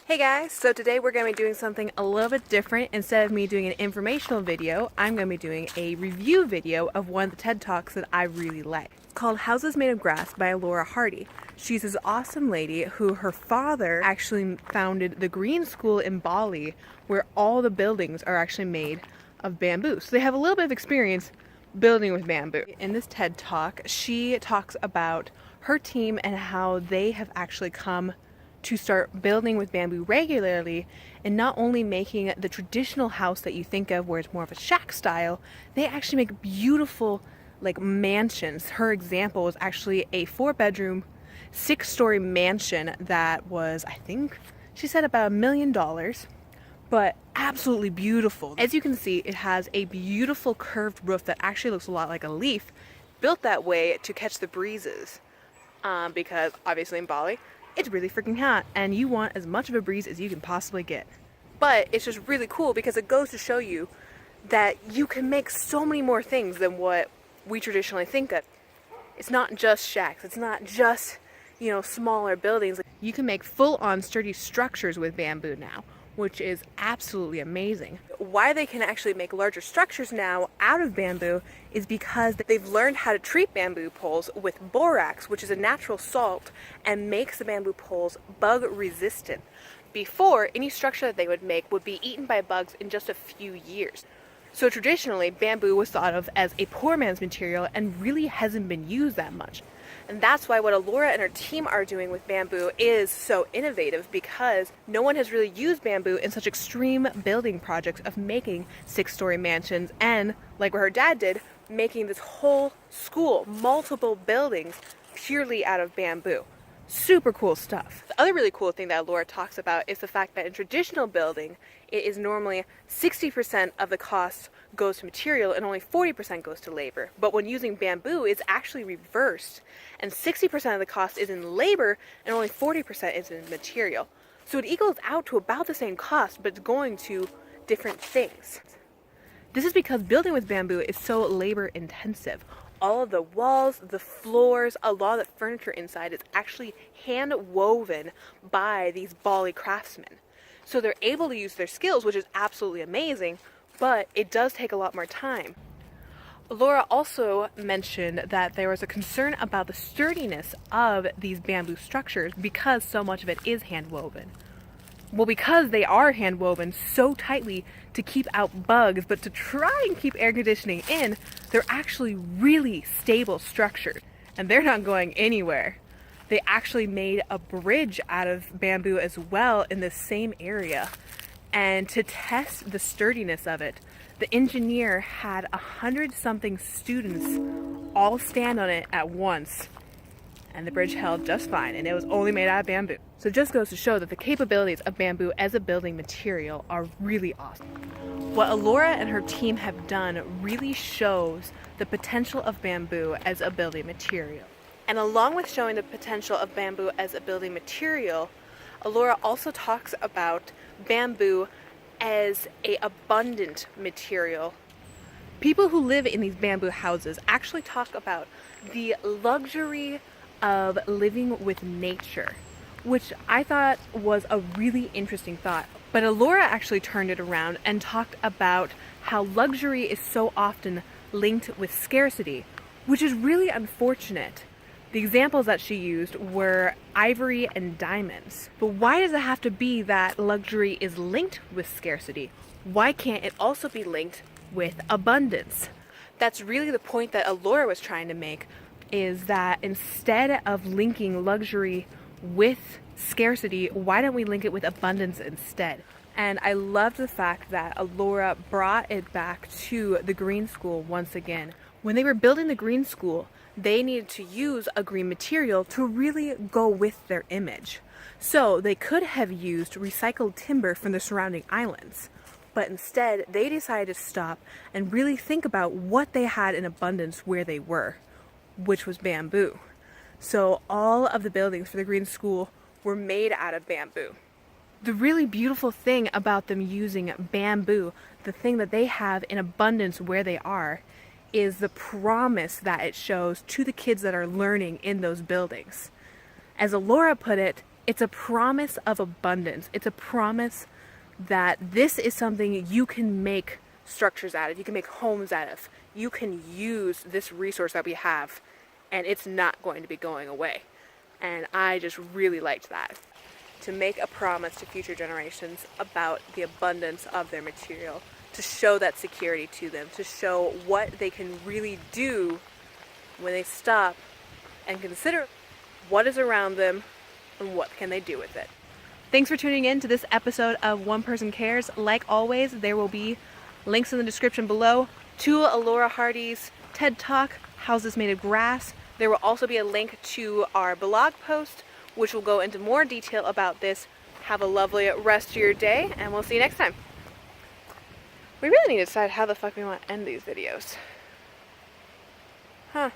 Hey guys, so today we're going to be doing something a little bit different. Instead of me doing an informational video, I'm going to be doing a review video of one of the TED Talks that I really like. It's called Houses Made of Grass by Elora Hardy. She's this awesome lady who her father actually founded the Green School in Bali, where all the buildings are actually made of bamboo. So they have a little bit of experience building with bamboo. In this TED Talk, she talks about her team and how they have actually come to start building with bamboo regularly, and not only making the traditional house that you think of where it's more of a shack style, they actually make beautiful like mansions. Her example was actually a 4-bedroom, 6-story mansion that was, I think she said, about $1 million, but absolutely beautiful. As you can see, it has a beautiful curved roof that actually looks a lot like a leaf, built that way to catch the breezes, because obviously in Bali it's really freaking hot and you want as much of a breeze as you can possibly get. But it's just really cool because it goes to show you that you can make so many more things than what we traditionally think of. It's not just shacks, it's not just, smaller buildings. You can make full-on sturdy structures with bamboo now, which is absolutely amazing. Why they can actually make larger structures now out of bamboo is because they've learned how to treat bamboo poles with borax, which is a natural salt, and makes the bamboo poles bug resistant. Before, any structure that they would make would be eaten by bugs in just a few years. So traditionally, bamboo was thought of as a poor man's material and really hasn't been used that much. And that's why what Elora and her team are doing with bamboo is so innovative, because no one has really used bamboo in such extreme building projects of making 6-story mansions and, like what her dad did, making this whole school, multiple buildings, purely out of bamboo. Super cool stuff. The other really cool thing that Elora talks about is the fact that in traditional building, it is normally 60% of the cost goes to material and only 40% goes to labor. But when using bamboo, it's actually reversed, and 60% of the cost is in labor and only 40% is in material. So it equals out to about the same cost, but it's going to different things. This is because building with bamboo is so labor intensive. All of the walls, the floors, a lot of the furniture inside is actually hand woven by these Bali craftsmen. So they're able to use their skills, which is absolutely amazing, but it does take a lot more time. Elora also mentioned that there was a concern about the sturdiness of these bamboo structures because so much of it is hand woven. Well, because they are hand woven so tightly to keep out bugs, but to try and keep air conditioning in, they're actually really stable structures, and they're not going anywhere. They actually made a bridge out of bamboo as well in the same area. And to test the sturdiness of it, the engineer had 100-something students all stand on it at once. And the bridge held just fine, and it was only made out of bamboo. So it just goes to show that the capabilities of bamboo as a building material are really awesome. What Elora and her team have done really shows the potential of bamboo as a building material. And along with showing the potential of bamboo as a building material, Elora also talks about bamboo as an abundant material. People who live in these bamboo houses actually talk about the luxury of living with nature, which I thought was a really interesting thought. But Elora actually turned it around and talked about how luxury is so often linked with scarcity, which is really unfortunate. The examples that she used were ivory and diamonds. But why does it have to be that luxury is linked with scarcity? Why can't it also be linked with abundance? That's really the point that Elora was trying to make, is that instead of linking luxury with scarcity, why don't we link it with abundance instead? And I love the fact that Elora brought it back to the Green School once again. When they were building the Green School, they needed to use a green material to really go with their image. So they could have used recycled timber from the surrounding islands, but instead they decided to stop and really think about what they had in abundance where they were, which was bamboo. So all of the buildings for the Green School were made out of bamboo. The really beautiful thing about them using bamboo, the thing that they have in abundance where they are, is the promise that it shows to the kids that are learning in those buildings. As Elora put it, It's a promise of abundance. It's a promise that this is something you can make structures out of, you can make homes out of. You can use this resource that we have, and it's not going to be going away. And I just really liked that. To make a promise to future generations about the abundance of their material, to show that security to them, to show what they can really do when they stop and consider what is around them and what can they do with it. Thanks for tuning in to this episode of One Person Cares. Like always, there will be links in the description below to Elora Hardy's TED Talk, Houses Made of Grass. There will also be a link to our blog post, which will go into more detail about this. Have a lovely rest of your day, and we'll see you next time. We really need to decide how the fuck we want to end these videos. Huh.